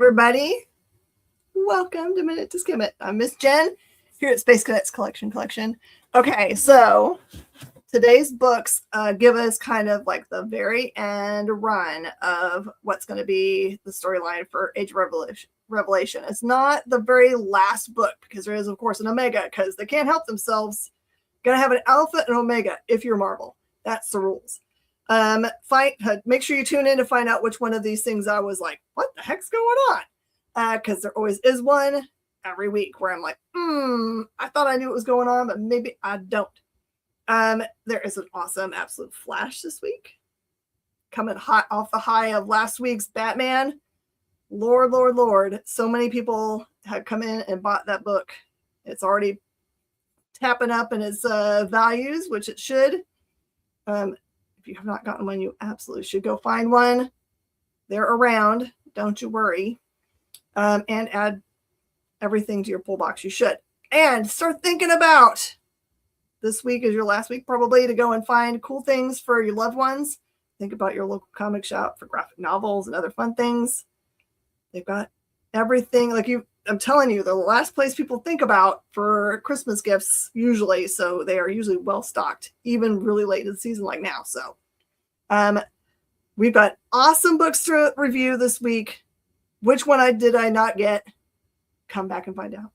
everybody. Welcome to Minute to Skim It. I'm Miss Jen here at Space Cadets Collection. Okay, so today's books give us kind of like the very end run of what's going to be the storyline for Age of Revelation. It's not the very last book because there is, of course, an Omega because they can't help themselves. Going to have an Alpha and Omega if you're Marvel. That's the rules. Make sure you tune in to find out which one of these things I was like, what the heck's going on? Because there always is one every week where I'm like, I thought I knew what was going on, but maybe I don't. There is an awesome absolute flash this week. Coming hot off the high of last week's Batman. Lord. So many people have come in and bought that book. It's already tapping up in its values, which it should. If you have not gotten one, you absolutely should go find one. They're around. Don't you worry. And add everything to your pull box. You should. And start thinking about this week is your last week probably to go and find cool things for your loved ones. Think about your local comic shop for graphic novels and other fun things. They've got everything. I'm telling you, the last place people think about for Christmas gifts usually, so they are usually well stocked, even really late in the season like now. So we've got awesome books to review this week. Which one did I not get? Come back and find out.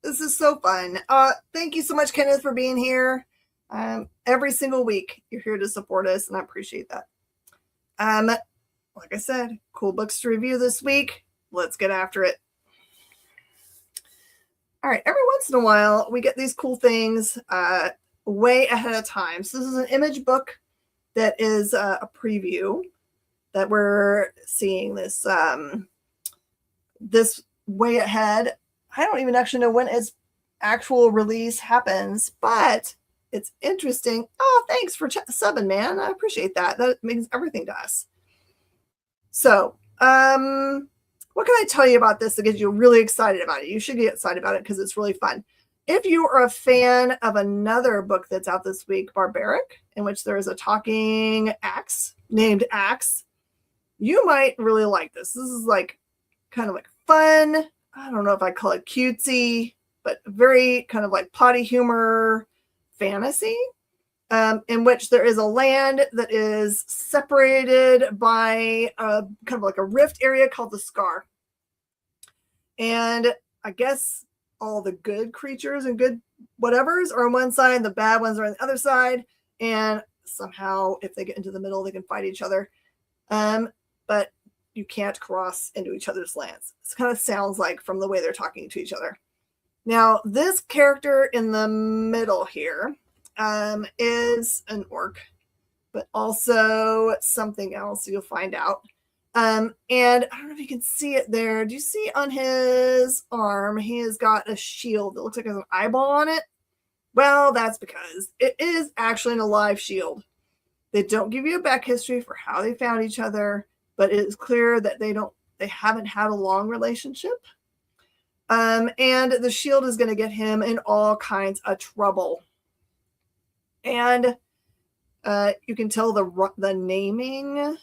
This is so fun. Thank you so much, Kenneth, for being here. Every single week, you're here to support us, and I appreciate that. Like I said, cool books to review this week. Let's get after it. All right, every once in a while, we get these cool things way ahead of time. So this is an image book that is a preview that we're seeing this this way ahead. I don't even actually know when its actual release happens, but it's interesting. Oh, thanks for subbing, man. I appreciate that. That means everything to us. So, what can I tell you about this that gets you really excited about it? You should get excited about it because it's really fun. If you are a fan of another book that's out this week, Barbaric, in which there is a talking axe named Axe, you might really like this. This is like kind of like fun. I don't know if I call it cutesy, but very kind of like potty humor fantasy, in which there is a land that is separated by a kind of like a rift area called the Scar. And I guess all the good creatures and good whatevers are on one side, the bad ones are on the other side. And somehow, if they get into the middle, they can fight each other. But you can't cross into each other's lands. It kind of sounds like from the way they're talking to each other. Now, this character in the middle here is an orc, but also something else you'll find out. And I don't know if you can see it there. Do you see on his arm, he has got a shield that looks like there's an eyeball on it? Well, that's because it is actually an alive shield. They don't give you a back history for how they found each other, but it is clear that they haven't had a long relationship. And the shield is going to get him in all kinds of trouble. And you can tell the naming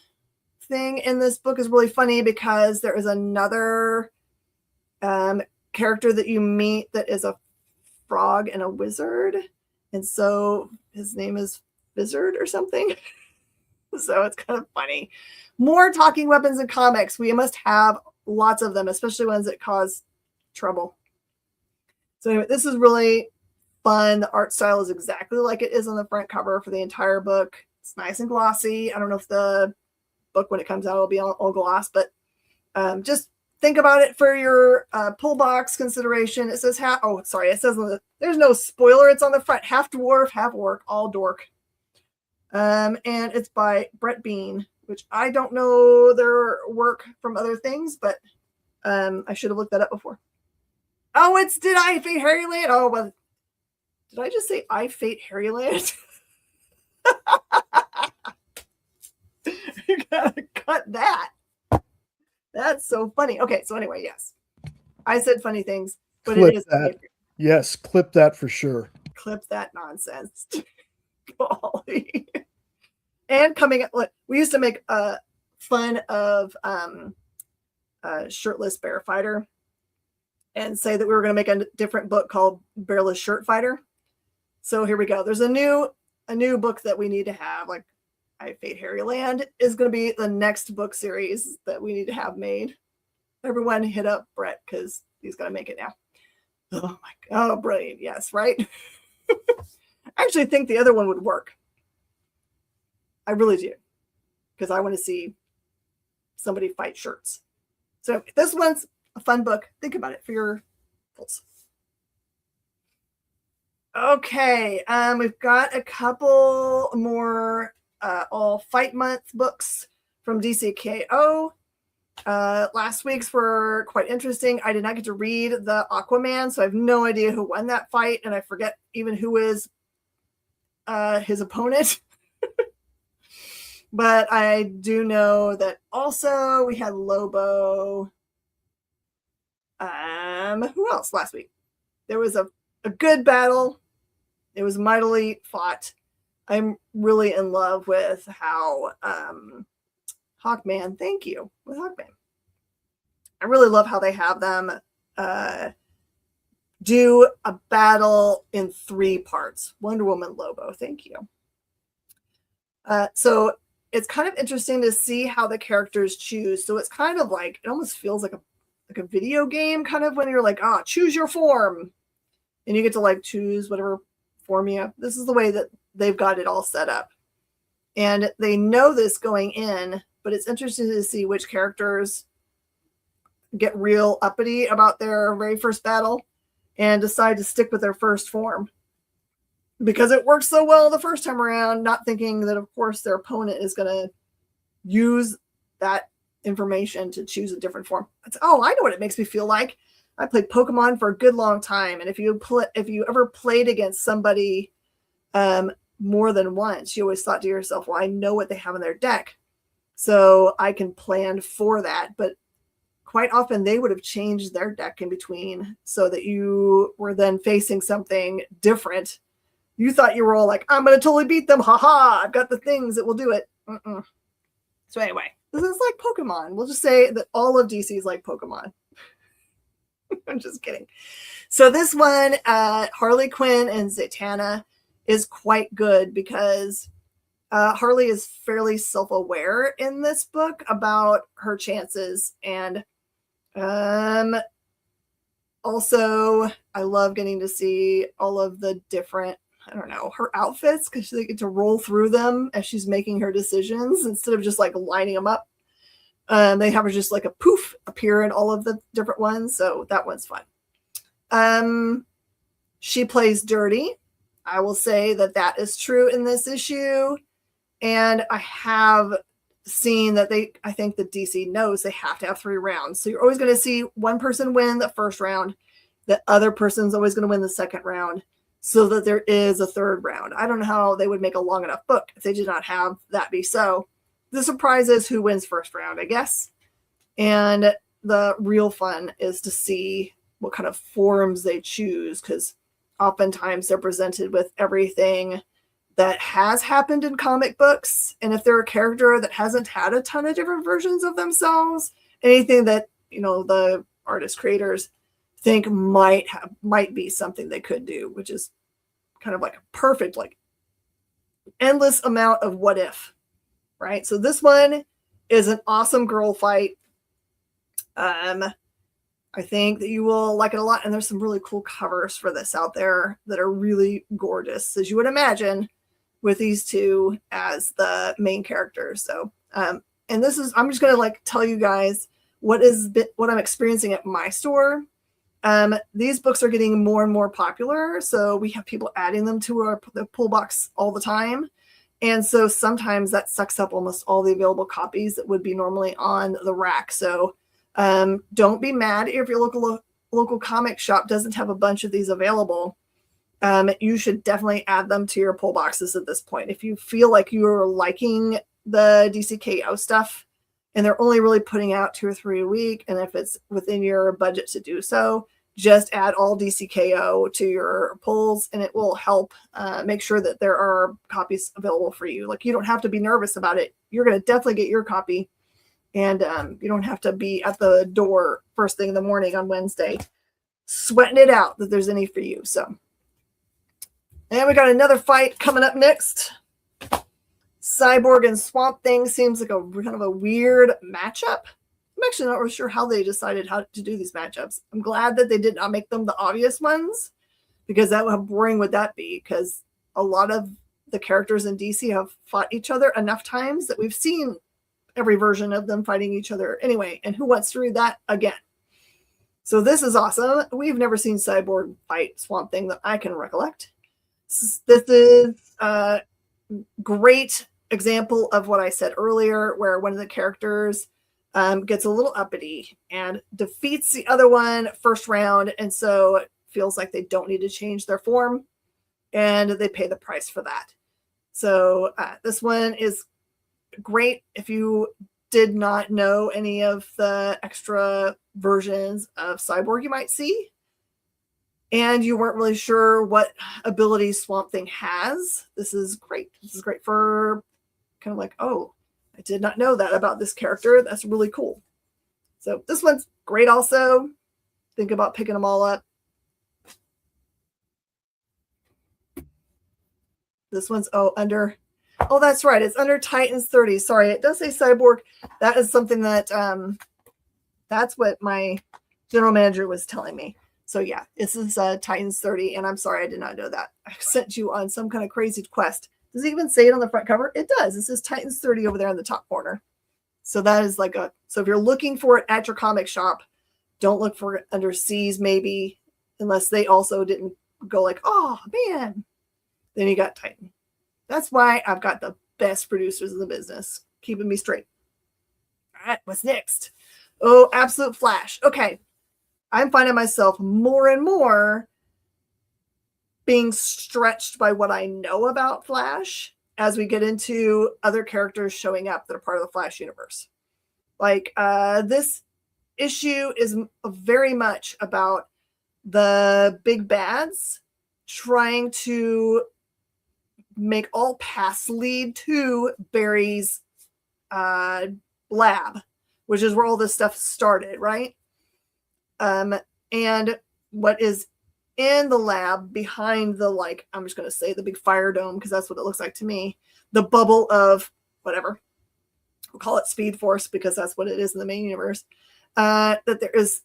thing in this book is really funny because there is another character that you meet that is a frog and a wizard. And so his name is Wizard or something. So it's kind of funny. More talking weapons in comics. We must have lots of them, especially ones that cause trouble. So anyway, this is really fun. The art style is exactly like it is on the front cover for the entire book. It's nice and glossy. I don't know if the book, when it comes out, will be all gloss, but just think about it for your pull box consideration. It says it says there's no spoiler. It's on the front. Half dwarf, half orc, all dork. And it's by Brett Bean, which I don't know their work from other things, but I should have looked that up before. Oh, it's Did I Fate Harryland? Oh, well, did I just say I Fate Harryland? You gotta cut that. That's so funny. Okay, so anyway, yes. I said funny things, but Clip it is that. Yes, clip that for sure. Clip that nonsense. Golly. And coming up, we used to make fun of Shirtless Bear Fighter and say that we were going to make a different book called Bearless Shirt Fighter. So here we go. There's a new book that we need to have. Like I Fate Harryland is going to be the next book series that we need to have made. Everyone hit up Brett because he's going to make it now. Oh my God. Oh, brilliant. Yes, right? I actually think the other one would work. I really do. Because I want to see somebody fight shirts. So this one's a fun book. Think about it for your goals. Okay. We've got a couple more all Fight Month books from DCKO. Last week's were quite interesting. I did not get to read the Aquaman, so I have no idea who won that fight, and I forget even who is his opponent. But I do know that also we had Lobo. Who else last week? There was a good battle. It was mightily fought. I'm really in love with how Hawkman, thank you, with Hawkman. I really love how they have them do a battle in 3 parts. Wonder Woman, Lobo, thank you. So it's kind of interesting to see how the characters choose. So it's kind of like, it almost feels like a video game, kind of when you're like, choose your form. And you get to like choose whatever form you have. This is the way that they've got it all set up. And they know this going in, but it's interesting to see which characters get real uppity about their very first battle and decide to stick with their first form. Because it worked so well the first time around, not thinking that, of course, their opponent is going to use that information to choose a different form. I know what it makes me feel like. I played Pokemon for a good long time, and if you ever played against somebody more than once, you always thought to yourself, well, I know what they have in their deck, so I can plan for that. But quite often they would have changed their deck in between so that you were then facing something different. You thought you were all like, I'm going to totally beat them. Ha, I've got the things that will do it. So anyway, this is like Pokemon. We'll just say that all of DC is like Pokemon. I'm just kidding. So this one, Harley Quinn and Zatanna, is quite good because Harley is fairly self-aware in this book about her chances. And also, I love getting to see all of the different, her outfits, because they get to roll through them as she's making her decisions instead of just like lining them up. They have her just like a poof appear in all of the different ones. So that one's fun. She plays dirty. I will say that is true in this issue. And I have seen that I think the DC knows they have to have 3 rounds. So you're always going to see one person win the first round. The other person's always going to win the second round, so that there is a third round. I don't know how they would make a long enough book if they did not have that be so. The surprise is who wins first round, I guess. And the real fun is to see what kind of forms they choose, because oftentimes they're presented with everything that has happened in comic books. And if they're a character that hasn't had a ton of different versions of themselves, anything that, the artist creators think might be something they could do, which is kind of like a perfect, like endless amount of what if, right? So this one is an awesome girl fight. I think that you will like it a lot. And there's some really cool covers for this out there that are really gorgeous, as you would imagine, with these two as the main characters. So, and I'm just going to tell you guys what I'm experiencing at my store, these books are getting more and more popular. So we have people adding them to the pull box all the time. And so sometimes that sucks up almost all the available copies that would be normally on the rack. So don't be mad if your local comic shop doesn't have a bunch of these available. You should definitely add them to your pull boxes at this point. If you feel like you're liking the DCKO stuff and they're only really putting out 2 or 3 a week, and if it's within your budget to do so, just add all DCKO to your pulls, and it will help make sure that there are copies available for you. Like, you don't have to be nervous about it. You're going to definitely get your copy, and you don't have to be at the door first thing in the morning on Wednesday sweating it out that there's any for you. So, and we got another fight coming up next. Cyborg and Swamp Thing seems like a kind of a weird matchup. I'm actually not really sure how they decided how to do these matchups. I'm glad that they did not make them the obvious ones, because how boring would that be? Because a lot of the characters in DC have fought each other enough times that we've seen every version of them fighting each other anyway. And who wants to read that again? So this is awesome. We've never seen Cyborg fight Swamp Thing that I can recollect. This is a great example of what I said earlier, where one of the characters gets a little uppity and defeats the other one first round, and so it feels like they don't need to change their form, and they pay the price for that. So this one is great if you did not know any of the extra versions of Cyborg you might see, and you weren't really sure what abilities Swamp Thing has. This is great. This is great for kind of like, oh, I did not know that about this character. That's really cool. So this one's great also. Think about picking them all up. This one's, under, that's right. It's under Titans 30. Sorry, it does say Cyborg. That is something that, that's what my general manager was telling me. So yeah, this is Titans 30, and I'm sorry I did not know that. I sent you on some kind of crazy quest. Does it even say it on the front cover? It does. It says Titans 30 over there in the top corner. So that is like so if you're looking for it at your comic shop, don't look for it under C's maybe, unless they also didn't go like, oh man, then you got Titan. That's why I've got the best producers in the business, keeping me straight. All right, what's next? Oh, Absolute Flash. Okay. I'm finding myself more and more being stretched by what I know about Flash as we get into other characters showing up that are part of the Flash universe. Like this issue is very much about the big bads trying to make all paths lead to Barry's lab, which is where all this stuff started, right? And what is in the lab behind the, like, I'm just going to say the big fire dome, because that's what it looks like to me, the bubble of whatever, we'll call it Speed Force because that's what it is in the main universe, that there is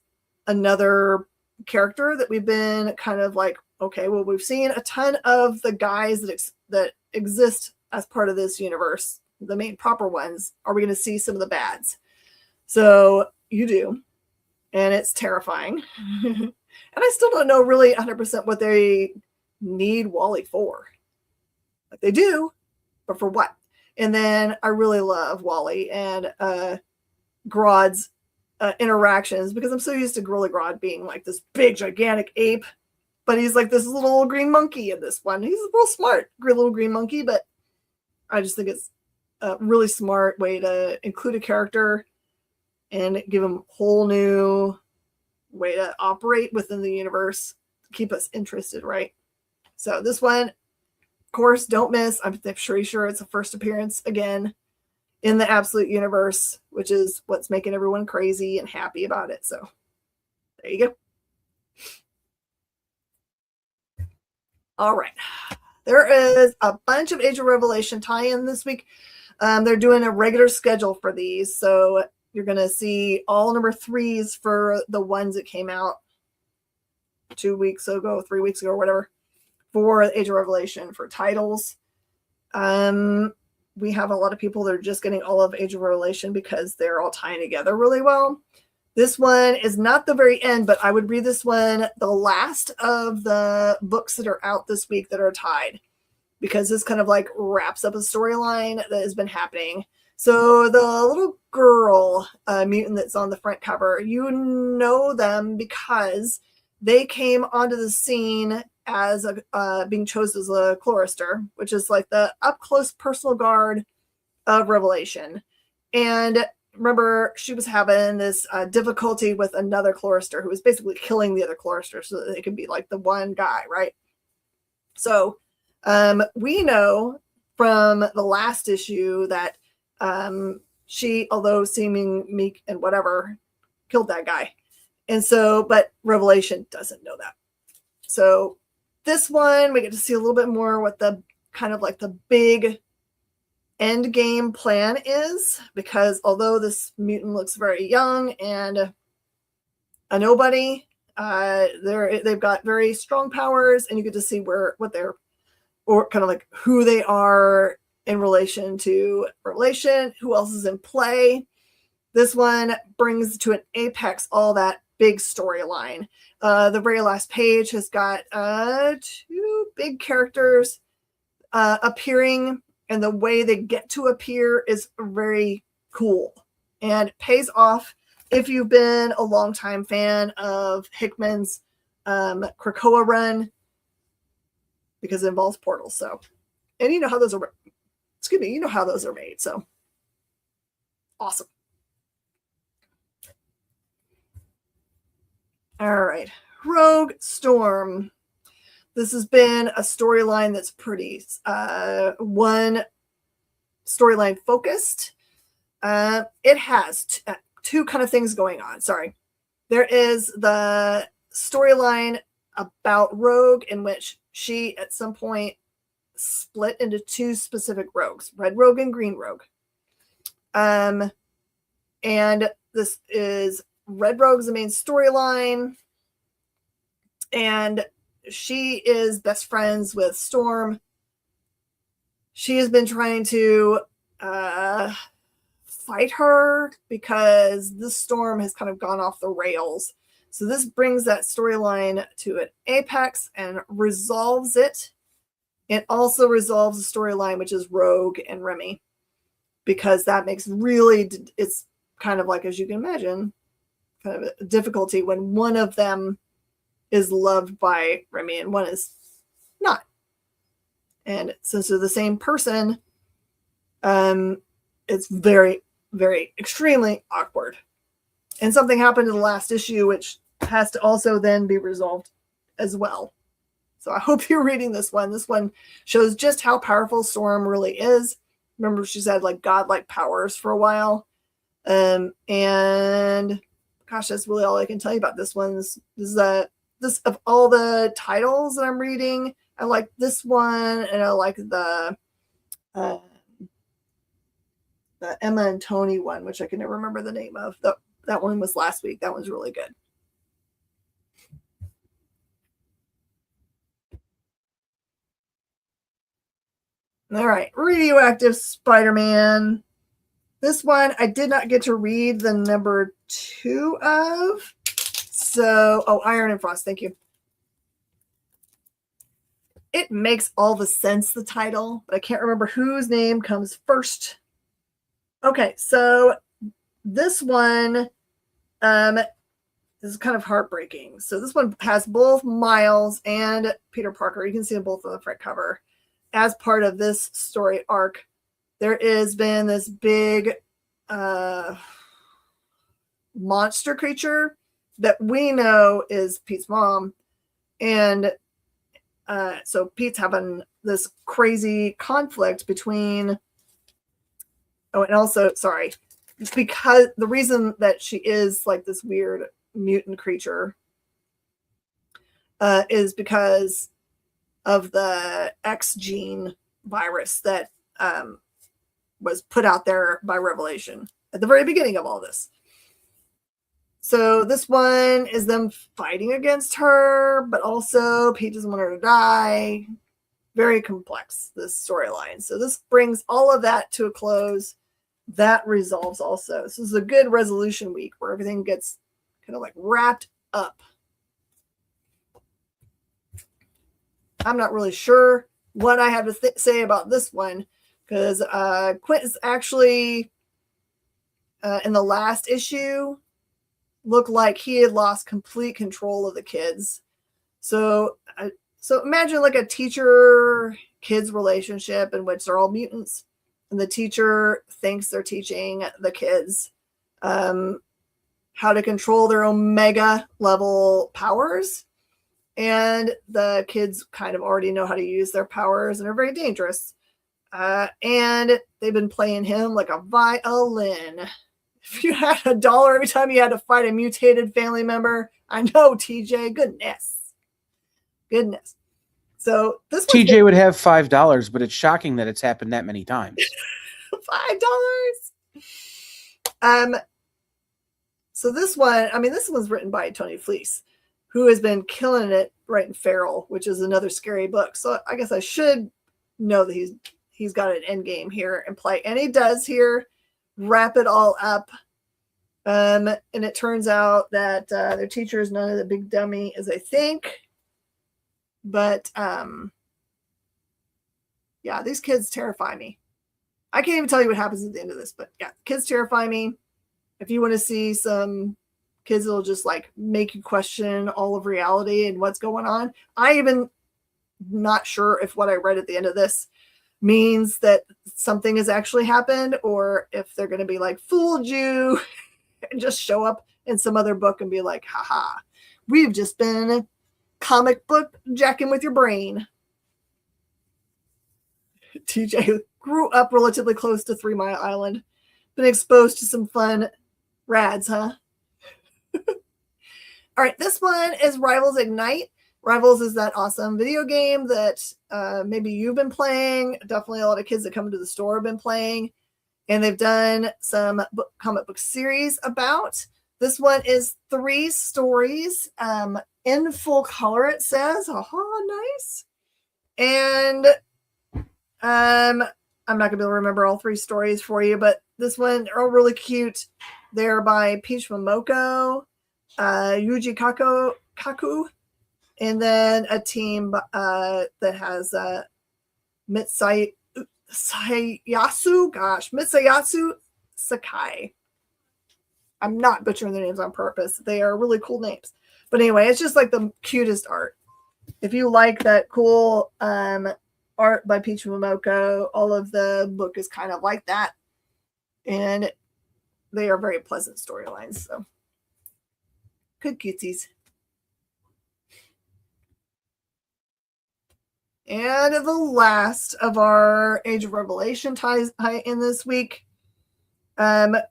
another character that we've been kind of like, okay, well, we've seen a ton of the guys that exist as part of this universe, the main proper ones. Are we going to see some of the bads? So you do. And it's terrifying. And I still don't know really 100% what they need Wally for. Like, they do, but for what? And then I really love Wally and Grodd's interactions, because I'm so used to Gorilla Grodd being like this big, gigantic ape, but he's like this little green monkey in this one. He's real smart, little green monkey, but I just think it's a really smart way to include a character and give them a whole new way to operate within the universe to keep us interested, right? So this one, of course, don't miss. I'm pretty sure it's a first appearance again in the Absolute universe, which is what's making everyone crazy and happy about it. So there you go. All right. There is a bunch of Age of Revelation tie-in this week. They're doing a regular schedule for these, so you're going to see all number 3s for the ones that came out 2 weeks ago, 3 weeks ago, or whatever, for Age of Revelation for titles. We have a lot of people that are just getting all of Age of Revelation because they're all tying together really well. This one is not the very end, but I would read this one the last of the books that are out this week that are tied, because this kind of like wraps up a storyline that has been happening. So the little girl mutant that's on the front cover, you know them because they came onto the scene as being chosen as a Chlorister, which is like the up close personal guard of Revelation. And remember, she was having this difficulty with another Chlorister who was basically killing the other Chlorister so that they could be like the one guy, right? So we know from the last issue that she, although seeming meek and whatever, killed that guy. And so, but Revelation doesn't know that. So this one, we get to see a little bit more what the kind of like the big end game plan is, because although this mutant looks very young and a nobody, they've got very strong powers, and you get to see what they're, or kind of like who they are in relation to Revelation, who else is in play. This one brings to an apex all that big storyline. The very last page has got 2 big characters appearing, and the way they get to appear is very cool and pays off if you've been a longtime fan of Hickman's Krakoa run, because it involves portals. So, and you know how those are, you know how those are made. So awesome. All right. Rogue Storm. This has been a storyline that's pretty one storyline focused. It has two kind of things going on. Sorry. There is the storyline about Rogue, in which she at some point split into 2 specific rogues, Red Rogue and Green Rogue. And this is Red Rogue's the main storyline, and she is best friends with Storm. She has been trying to fight her because this Storm has kind of gone off the rails. So this brings that storyline to an apex and resolves it. It also resolves the storyline, which is Rogue and Remy, because that makes really, it's kind of like, as you can imagine, kind of a difficulty when one of them is loved by Remy and one is not. And since they're the same person, it's very, very extremely awkward. And something happened in the last issue, which has to also then be resolved as well. So I hope you're reading this one. This one shows just how powerful Storm really is. Remember, she's had like godlike powers for a while. And gosh, that's really all I can tell you about this one. This of all the titles that I'm reading, I like this one, and I like the Emma and Tony one, which I can never remember the name of. That one was last week. That one's really good. All right, Radioactive Spider-Man. This one I did not get to read the number 2 of. So, Iron and Frost, thank you. It makes all the sense, the title, but I can't remember whose name comes first. Okay, so this one is kind of heartbreaking. So this one has both Miles and Peter Parker. You can see them both on the front cover. As part of this story arc, there has been this big monster creature that we know is Pete's mom. And so Pete's having this crazy conflict between, and also, sorry, because the reason that she is like this weird mutant creature is because of the X gene virus that was put out there by Revelation at the very beginning of all this. So this one is them fighting against her, but also Pete doesn't want her to die. Very complex, this storyline. So this brings all of that to a close. That resolves also. So this is a good resolution week where everything gets kind of like wrapped up. I'm not really sure what I have to say about this one, because Quint is actually in the last issue looked like he had lost complete control of the kids. So imagine like a teacher-kids relationship in which they're all mutants, and the teacher thinks they're teaching the kids how to control their Omega level powers. And the kids kind of already know how to use their powers and are very dangerous. And they've been playing him like a violin. If you had $1 every time you had to fight a mutated family member, I know, TJ, goodness. So this TJ would have $5, but it's shocking that it's happened that many times. $5. So this one, I mean, this one's written by Tony Fleece, who has been killing it writing Feral, which is another scary book. So I guess I should know that he's got an end game here in play, and he does here wrap it all up. And it turns out that their teacher is none of the big dummy as I think. But yeah, these kids terrify me. I can't even tell you what happens at the end of this, but yeah, kids terrify me. If you want to see some kids that'll just like make you question all of reality and what's going on, I even not sure if what I read at the end of this means that something has actually happened, or if they're going to be like, fooled you, and just show up in some other book and be like, haha, we've just been comic book jacking with your brain. TJ grew up relatively close to 3 Mile Island, been exposed to some fun rads, huh? All right, this one is Rivals Ignite. Rivals is that awesome video game that maybe you've been playing. Definitely a lot of kids that come into the store have been playing. And they've done some comic book series about. This one is 3 stories in full color, it says. Aha, nice. And I'm not going to be able to remember all 3 stories for you, but this one, they're all really cute. They're by Peach Momoko, Yuji Kaku, and then a team that has Mitsuyasu Sakai. I'm not butchering their names on purpose. They are really cool names. But anyway, it's just like the cutest art. If you like that cool art by Peach Momoko, all of the book is kind of like that. And they are very pleasant storylines. So good cuties. And the last of our Age of Revelation ties in this week. So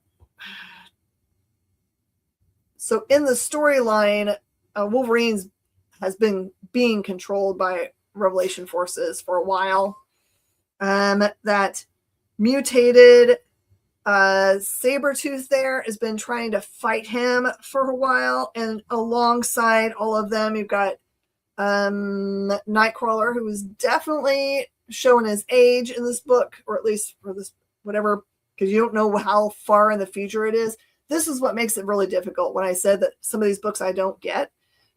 in the storyline, Wolverine has been being controlled by Revelation forces for a while. That mutated Sabretooth there has been trying to fight him for a while. And alongside all of them, you've got Nightcrawler, who is definitely showing his age in this book, or at least for this, whatever, because you don't know how far in the future it is. This is what makes it really difficult when I said that some of these books I don't get,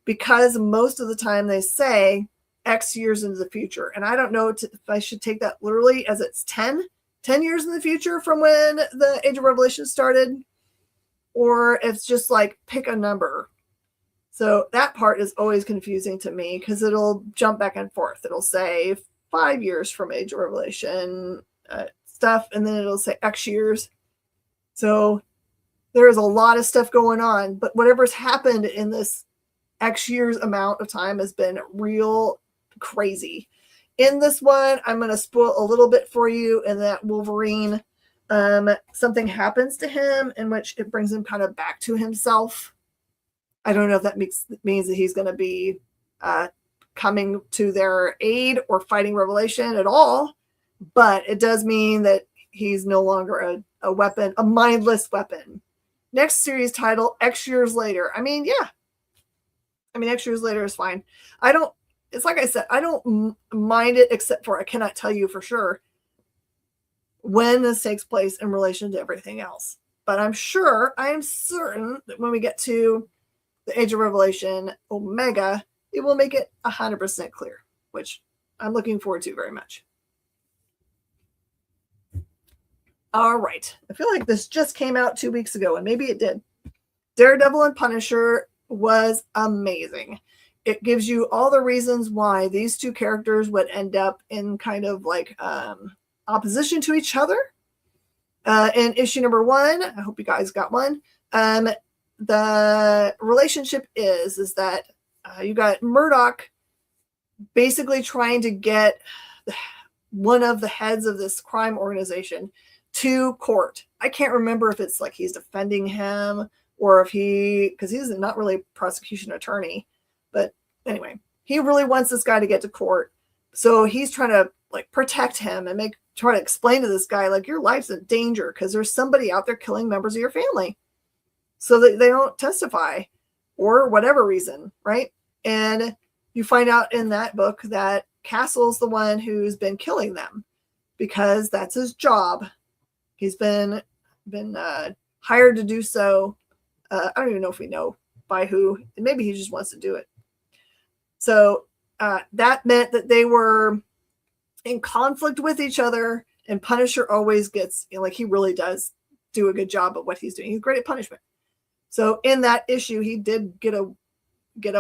because most of the time they say X years into the future. And I don't know if I should take that literally as it's 10 years in the future from when the Age of Revelation started, or if it's just like pick a number. So that part is always confusing to me because it'll jump back and forth. It'll say 5 years from Age of Revelation stuff, and then it'll say X years. So there is a lot of stuff going on, but whatever's happened in this X years amount of time has been real crazy. In this one, I'm going to spoil a little bit for you in that Wolverine, something happens to him in which it brings him kind of back to himself. I don't know if that means that he's going to be coming to their aid or fighting Revelation at all, but it does mean that he's no longer a weapon, a mindless weapon. Next series title, X Years Later. I mean, yeah. I mean, X Years Later is fine. It's like I said, I don't mind it, except for I cannot tell you for sure when this takes place in relation to everything else. But I am certain that when we get to the Age of Revelation Omega, it will make it 100% clear, which I'm looking forward to very much. All right. I feel like this just came out 2 weeks ago, and maybe it did. Daredevil and Punisher was amazing. It gives you all the reasons why these two characters would end up in kind of like opposition to each other. In issue number 1, I hope you guys got one. The relationship is that you got Murdoch basically trying to get one of the heads of this crime organization to court. I can't remember if it's like he's defending him or if because he's not really a prosecution attorney, but anyway, he really wants this guy to get to court. So he's trying to like protect him and try to explain to this guy, like, your life's in danger because there's somebody out there killing members of your family so that they don't testify or whatever reason, right? And you find out in that book that Castle's the one who's been killing them because that's his job. He's been hired to do so. I don't even know if we know by who, and maybe he just wants to do it. So that meant that they were in conflict with each other, and Punisher always gets, like, he really does do a good job at what he's doing. He's great at punishment. So in that issue, he did get a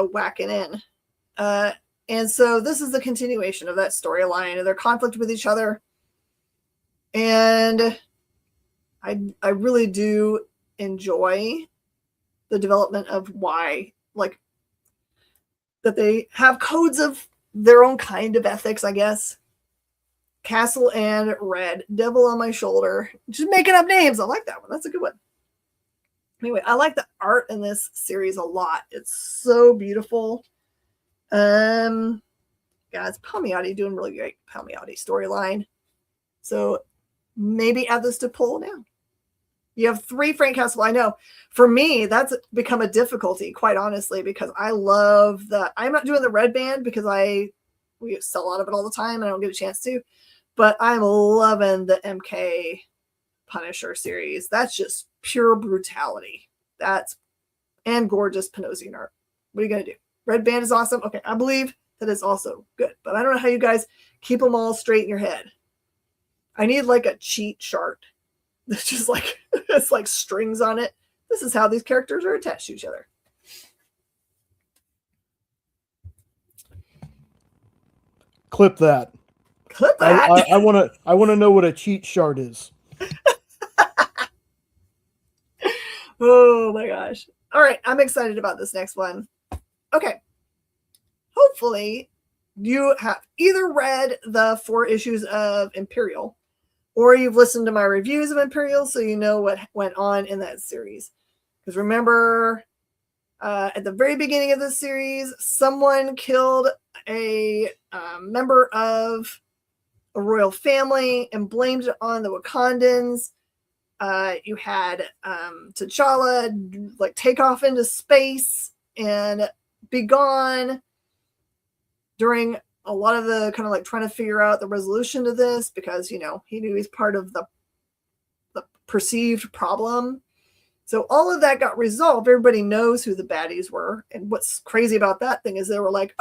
whacking in. And so this is the continuation of that storyline of their conflict with each other. And I really do enjoy the development of why, like, that they have codes of their own kind of ethics, I guess. Castle and Red, Devil on My Shoulder. Just making up names. I like that one. That's a good one. Anyway, I like the art in this series a lot. It's so beautiful. Guys, Palmiotti doing really great. Palmiotti storyline. So maybe add this to poll now. You have 3 Frank Castle. I know for me, that's become a difficulty, quite honestly, because I love I'm not doing the Red Band because we sell a lot of it all the time and I don't get a chance to, but I'm loving the MK Punisher series. That's just pure brutality. And gorgeous Panosian art. What are you going to do? Red Band is awesome. Okay, I believe that is also good, but I don't know how you guys keep them all straight in your head. I need like a cheat chart. It's just like, it's like strings on it. This is how these characters are attached to each other. Clip that. Clip that. I want to know what a cheat chart is. Oh my gosh. All right. I'm excited about this next one. Okay. Hopefully you have either read the 4 issues of Imperial, or you've listened to my reviews of Imperial, so you know what went on in that series. Because remember, at the very beginning of this series, someone killed a member of a royal family and blamed it on the Wakandans. You had T'Challa like take off into space and be gone during a lot of the kind of like trying to figure out the resolution to this, because, you know, he knew he's part of the perceived problem. So all of that got resolved. Everybody knows who the baddies were. And what's crazy about that thing is they were like,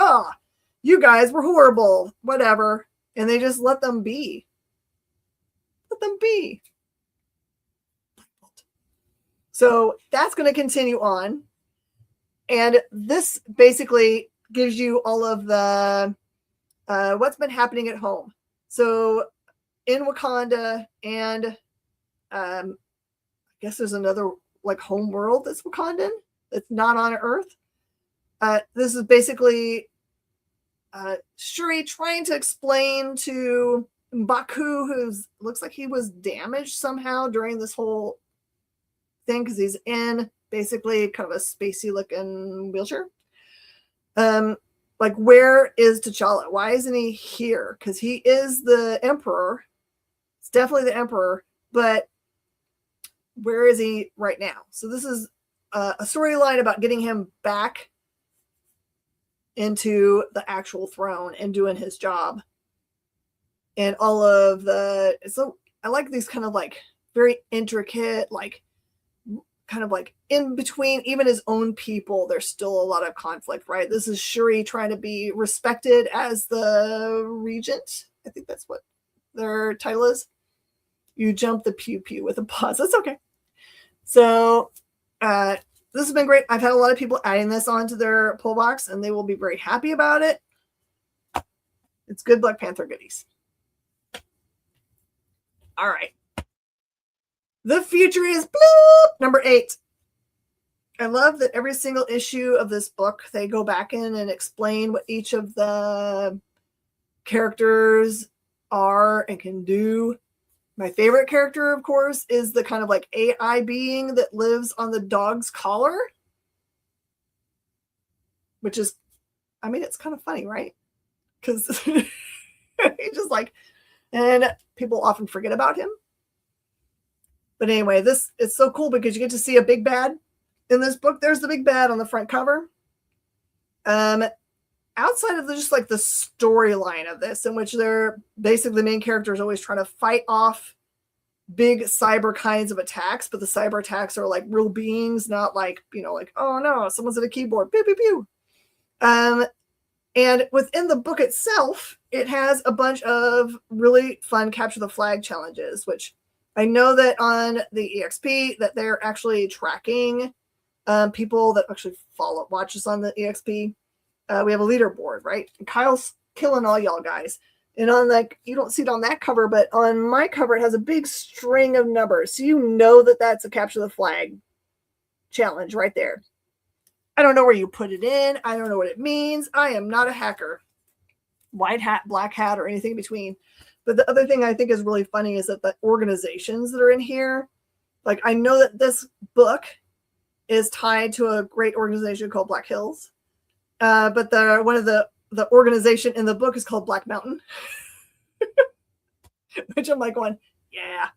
you guys were horrible, whatever. And they just let them be. Let them be. So that's going to continue on. And this basically gives you all of the what's been happening at home. So in Wakanda, and I guess there's another like home world that's Wakandan, that's not on Earth. This is basically Shuri trying to explain to M'Baku, who's looks like he was damaged somehow during this whole thing, because he's in basically kind of a spacey looking wheelchair. Like, where is T'Challa? Why isn't he here? Because he is the Emperor. It's definitely the Emperor, but where is he right now? So this is a storyline about getting him back into the actual throne and doing his job. And all of so I like these kind of like very intricate, like kind of like in between even his own people, there's still a lot of conflict, right? This is Shuri trying to be respected as the regent. I think that's what their title is. You jump the pew pew with a pause. That's okay. So this has been great. I've had a lot of people adding this onto their pull box, and they will be very happy about it. It's good Black Panther goodies. All right. The future is bloop, number 8. I love that every single issue of this book, they go back in and explain what each of the characters are and can do. My favorite character, of course, is the kind of like AI being that lives on the dog's collar. Which is, I mean, it's kind of funny, right? Because he's just like, and people often forget about him. But anyway, this is so cool because you get to see a big bad in this book. There's the big bad on the front cover. Outside of just like the storyline of this, in which they're basically the main character is always trying to fight off big cyber kinds of attacks, but the cyber attacks are like real beings, not like, you know, like, oh no, someone's at a keyboard, pew pew pew. And within the book itself, it has a bunch of really fun capture the flag challenges, which I know that on the EXP that they're actually tracking people that actually watch us on the EXP. We have a leaderboard, right? And Kyle's killing all y'all guys. And on like, you don't see it on that cover, but on my cover, it has a big string of numbers. So you know that that's a capture the flag challenge right there. I don't know where you put it in. I don't know what it means. I am not a hacker. White hat, black hat, or anything in between. But the other thing I think is really funny is that the organizations that are in here, like I know that this book is tied to a great organization called Black Hills. But one of the organization in the book is called Black Mountain. Which I'm like going, yeah,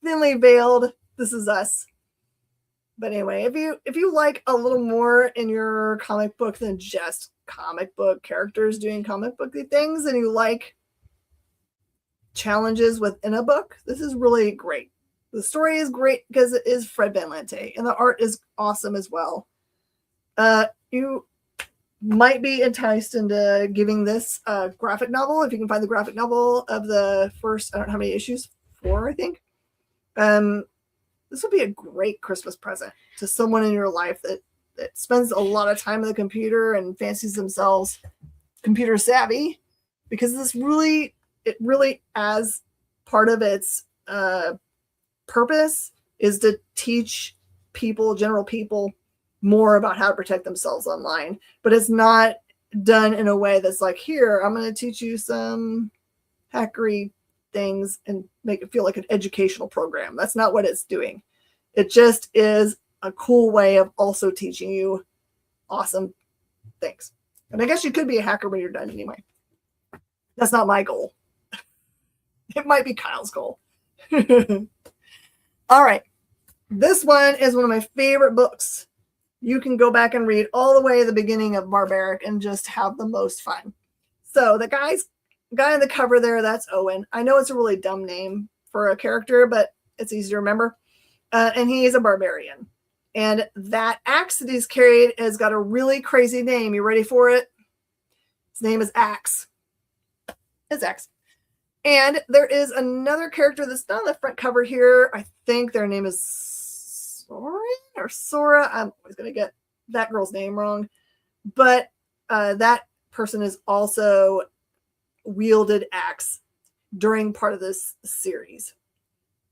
thinly veiled. This is us. But anyway, if you like a little more in your comic book than just comic book characters doing comic booky things, and you like challenges within a book, this is really great. The story is great because it is Fred Van Lente, and the art is awesome as well. You might be enticed into giving this a graphic novel if you can find the graphic novel of the first, I don't know how many issues, 4, I think. This would be a great Christmas present to someone in your life that spends a lot of time on the computer and fancies themselves computer savvy, because it really as part of its purpose is to teach people, general people, more about how to protect themselves online. But it's not done in a way that's like, here, I'm going to teach you some hackery things and make it feel like an educational program. That's not what it's doing. It just is a cool way of also teaching you awesome things. And I guess you could be a hacker when you're done anyway. That's not my goal. It might be Kyle's goal. All right. This one is one of my favorite books. You can go back and read all the way to the beginning of Barbaric and just have the most fun. So the guy on the cover there, that's Owen. I know it's a really dumb name for a character, but it's easy to remember. And he is a barbarian. And that axe that he's carried has got a really crazy name. You ready for it? His name is Axe. It's Axe. And there is another character that's not on the front cover here. I think their name is Soren or Sora. I'm always going to get that girl's name wrong. But that person is also wielded axe during part of this series.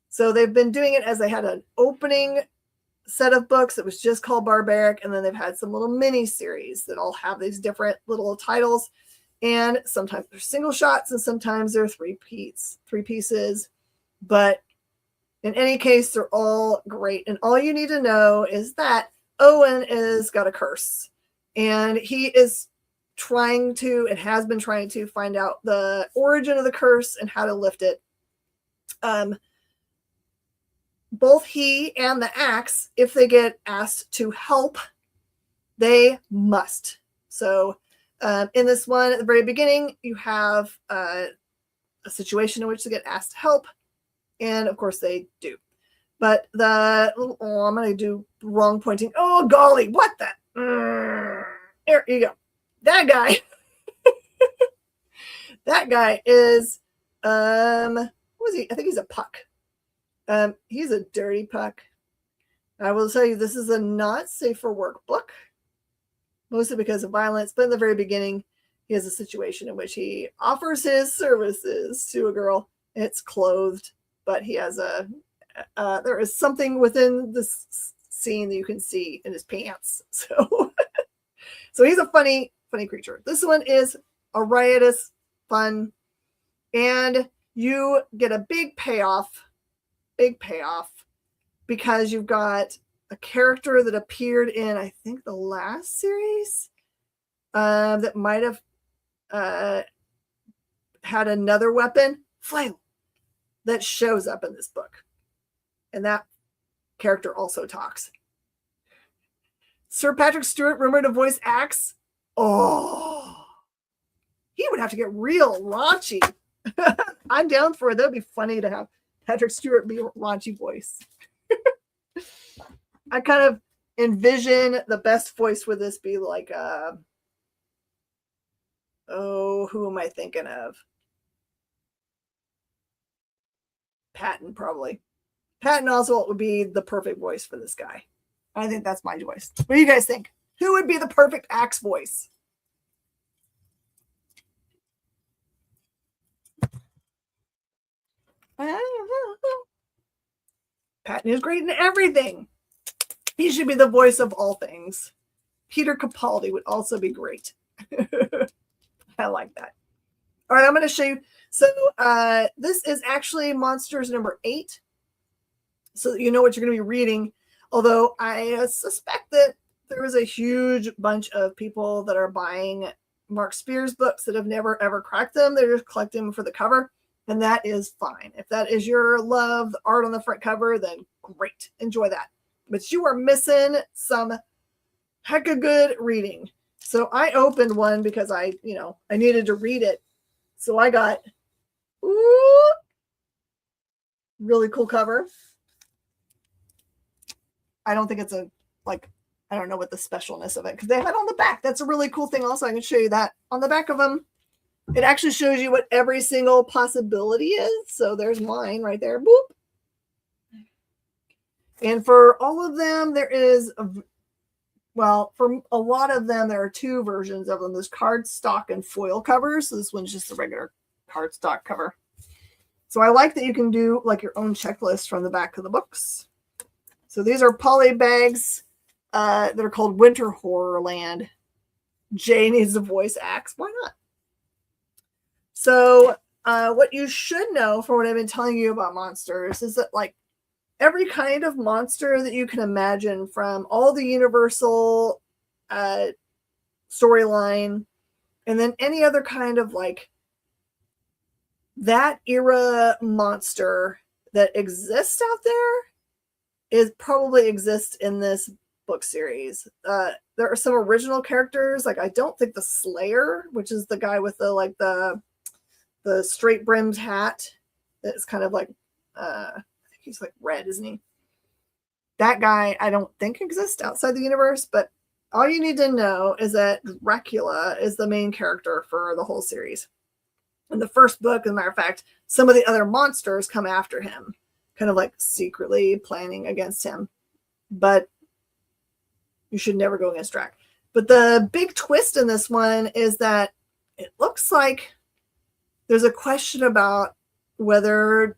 So they've been doing it as they had an opening set of books that was just called Barbaric, and then they've had some little mini series that all have these different little titles, and sometimes they're single shots and sometimes they're three pieces, but in any case they're all great. And all you need to know is that Owen is got a curse, and he is trying to and has been trying to find out the origin of the curse and how to lift it. Both he and the axe, if they get asked to help, they must. So in this one, at the very beginning, you have a situation in which they get asked to help. And of course they do. But I'm going to do wrong pointing. Oh, golly, what the? There you go. That guy. That guy is, what was he? I think he's a puck. He's a dirty puck. I will tell you, this is a not safe for work book, mostly because of violence. But in the very beginning, he has a situation in which he offers his services to a girl. It's clothed, but he has there is something within this scene that you can see in his pants. So, so he's a funny creature. This one is a riotous fun, and you get a big payoff, because you've got a character that appeared in, I think, the last series that might have had another weapon, flail, that shows up in this book. And that character also talks. Sir Patrick Stewart, rumored to voice Axe. Oh, he would have to get real raunchy. I'm down for it. That'd be funny to have Patrick Stewart be a raunchy voice. I kind of envision the best voice for this be like, who am I thinking of? Patton, probably. Patton Oswalt would be the perfect voice for this guy. I think that's my voice. What do you guys think? Who would be the perfect Axe voice? Patton is great in everything. He should be the voice of all things. Peter Capaldi would also be great. I like that. All right, I'm going to show you. So this is actually Monsters number 8. So that you know what you're going to be reading. Although I suspect that there is a huge bunch of people that are buying Mark Spears books that have never, ever cracked them. They're just collecting them for the cover. And that is fine. If that is your love, the art on the front cover, then great. Enjoy that. But you are missing some heck of good reading. So I opened one because I needed to read it. So I got, really cool cover. I don't think it's I don't know what the specialness of it, because they have it on the back. That's a really cool thing. Also, I can show you that on the back of them. It actually shows you what every single possibility is. So there's mine right there. Boop. And for all of them, there is, for a lot of them, there are 2 versions of them. There's cardstock and foil covers. So this one's just a regular cardstock cover. So I like that you can do like your own checklist from the back of the books. So these are poly bags that are called Winter Horrorland. Jay needs a voice Axe. Why not? So what you should know from what I've been telling you about monsters is that like every kind of monster that you can imagine from all the Universal storyline, and then any other kind of like that era monster that exists out there is probably exists in this book series. There are some original characters. Like I don't think the Slayer, which is the guy with the straight brimmed hat that's kind of like I think he's like red, isn't he? That guy I don't think exists outside the universe, but all you need to know is that Dracula is the main character for the whole series. In the first book, as a matter of fact, some of the other monsters come after him, kind of like secretly planning against him. But you should never go against Drac. But the big twist in this one is that it looks like there's a question about whether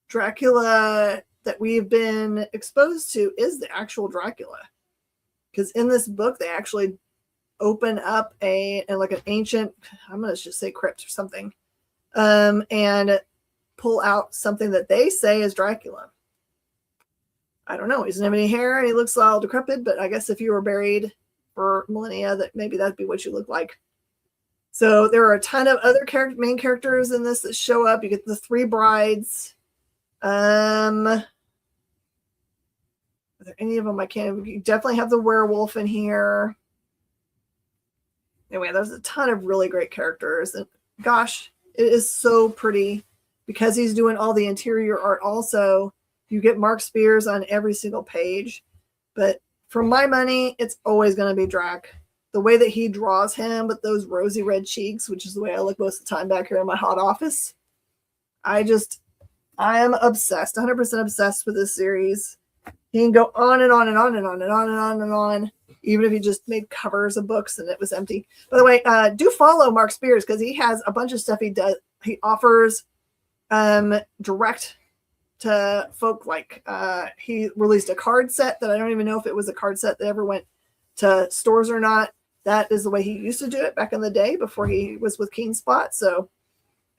Dracula that we've been exposed to is the actual Dracula. Because in this book, they actually open up an ancient, I'm going to just say crypt or something, and pull out something that they say is Dracula. I don't know. He doesn't have any hair and he looks all decrepit, but I guess if you were buried for millennia, that maybe that'd be what you look like. So there are a ton of other main characters in this that show up. You get the 3 brides. Are there any of them I can't? You definitely have the werewolf in here. Anyway, there's a ton of really great characters. And gosh, it is so pretty because he's doing all the interior art also. You get Mark Spears on every single page. But for my money, it's always going to be Drac. The way that he draws him with those rosy red cheeks, which is the way I look most of the time back here in my hot office. I am obsessed, 100% obsessed with this series. He can go on and on and on and on and on and on and on, even if he just made covers of books and it was empty. By the way, do follow Mark Spears because he has a bunch of stuff he does. He offers direct to folk. Like he released a card set that I don't even know if it was a card set that ever went to stores or not. That is the way he used to do it back in the day before he was with Keen Spot. So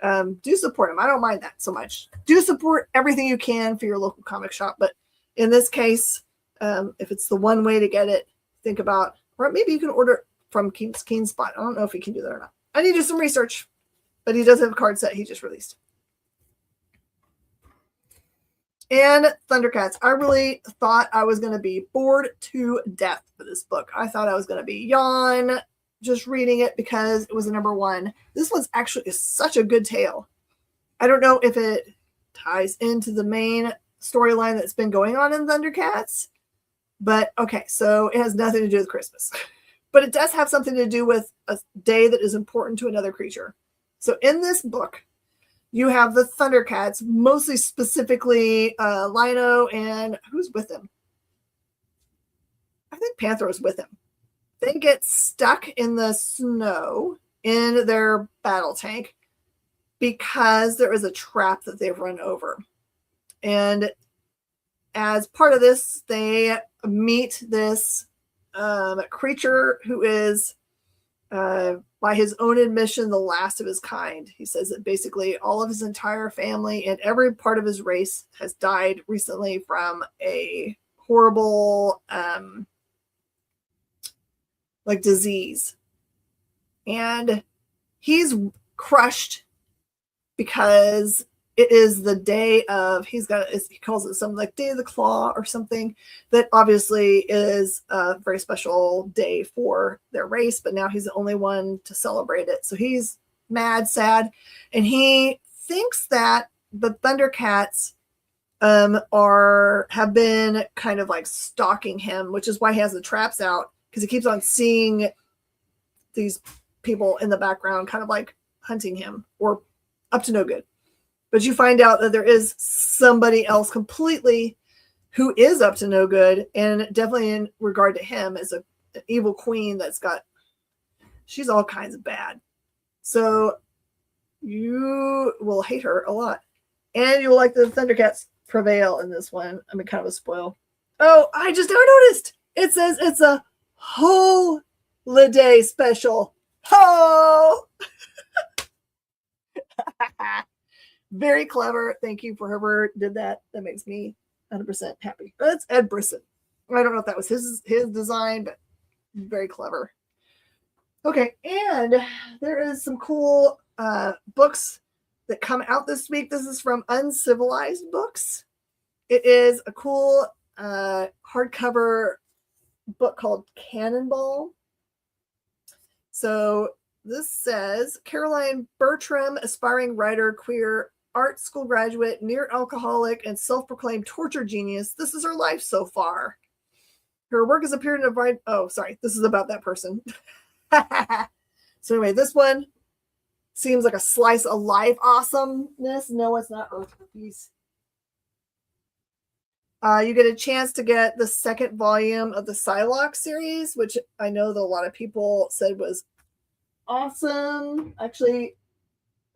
do support him. I don't mind that so much. Do support everything you can for your local comic shop. But in this case, if it's the one way to get it, think about, or maybe you can order from Keen Spot. I don't know if he can do that or not. I need to do some research, but he does have a card set he just released. And ThunderCats. I really thought I was going to be bored to death for this book. I thought I was going to be yawn just reading it because it was a #1. This one's actually such a good tale. I don't know if it ties into the main storyline that's been going on in ThunderCats, but okay, so it has nothing to do with Christmas. But it does have something to do with a day that is important to another creature. So in this book, you have the ThunderCats, mostly specifically Lino and who's with him? I think Panthero's with him. They get stuck in the snow in their battle tank because there is a trap that they've run over. And as part of this, they meet this creature who is, by his own admission, the last of his kind. He says that basically all of his entire family and every part of his race has died recently from a horrible disease. And he's crushed because it is the day of, he calls it something like Day of the Claw or something, that obviously is a very special day for their race, but now he's the only one to celebrate it. So he's mad, sad, and he thinks that the ThunderCats have been kind of like stalking him, which is why he has the traps out, because he keeps on seeing these people in the background kind of like hunting him or up to no good. But you find out that there is somebody else completely who is up to no good, and definitely in regard to him is an evil queen she's all kinds of bad. So you will hate her a lot. And you'll like the ThunderCats prevail in this one. I mean, kind of a spoil. Oh, I just noticed. It says it's a holiday special. Oh! Very clever. Thank you for whoever did that. That makes me 100% happy. That's Ed Brisson. I don't know if that was his design, but very clever. Okay, and there is some cool books that come out this week. This is from Uncivilized Books. It is a cool hardcover book called Cannonball. So this says, Caroline Bertram, aspiring writer, queer, art school graduate, near alcoholic, and self-proclaimed torture genius. This is her life so far. Her work has appeared in a variety. Oh, sorry. This is about that person. So anyway, this one seems like a slice of life awesomeness. No, it's not Earth Herpes. You get a chance to get the second volume of the Psylocke series, which I know that a lot of people said was awesome. Actually,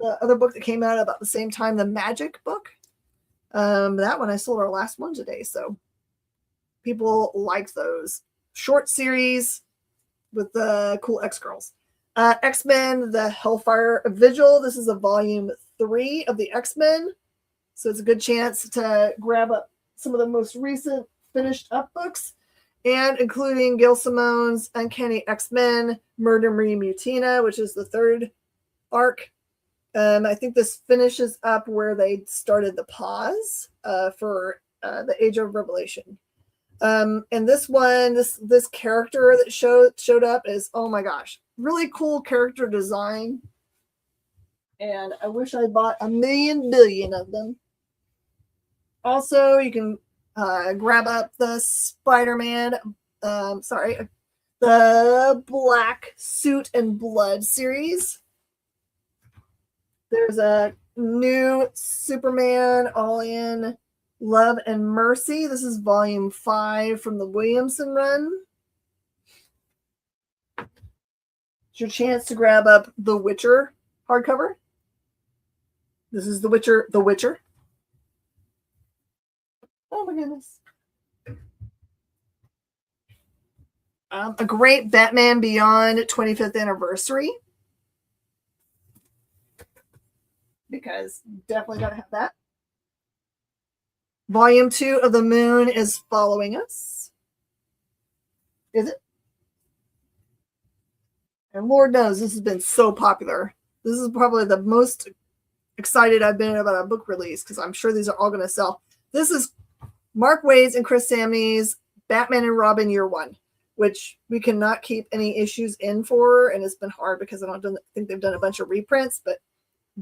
the other book that came out about the same time, the Magic book, that one I sold our last one today. So people liked those short series with the cool X-Girls. X-Men, the Hellfire Vigil. This is a volume 3 of the X-Men. So it's a good chance to grab up some of the most recent finished up books, and including Gail Simone's Uncanny X-Men, Murder Marie Mutina, which is the 3rd arc. I think this finishes up where they started the pause for the Age of Revelation. And this one, this character that showed up is, oh my gosh, really cool character design. And I wish I bought 1,000,000,000,000 of them. Also, you can grab up the Spider-Man, the Black Suit and Blood series. There's a new Superman All-In Love and Mercy. This is volume 5 from the Williamson run. It's your chance to grab up The Witcher hardcover. This is The Witcher. Oh my goodness. A great Batman Beyond 25th anniversary. Because definitely gotta have that. Volume 2 of The Moon is Following Us. Is it? And Lord knows this has been so popular. This is probably the most excited I've been about a book release because I'm sure these are all going to sell. This is Mark Waid's and Chris Samney's Batman and Robin Year 1, which we cannot keep any issues in for, and it's been hard because I don't think they've done a bunch of reprints, but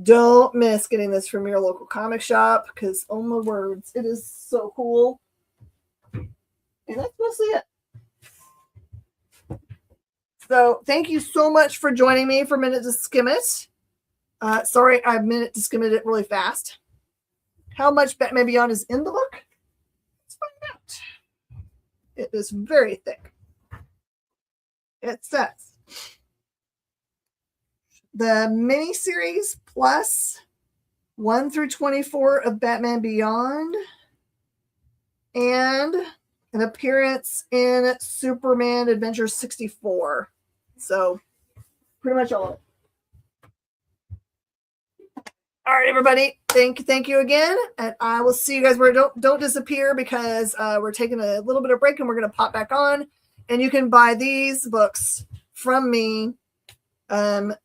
don't miss getting this from your local comic shop because, oh my words, it is so cool. And that's mostly it. So thank you so much for joining me for Minute to Skim It. Sorry, I Minute to Skim It really fast. How much Batman Beyond is in the book? Let's find out. It is very thick. It says the miniseries plus 1 through 24 of Batman Beyond and an appearance in Superman Adventure 64. So pretty much all of it. All right, everybody. Thank you again. And I will see you guys where don't disappear because we're taking a little bit of break and we're going to pop back on. And you can buy these books from me in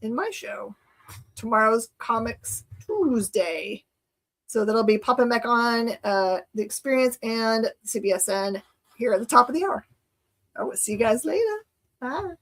my show. Tomorrow's Comics Tuesday. So that'll be popping back on The Experience and CBSN here at the top of the hour. I will see you guys later. Bye.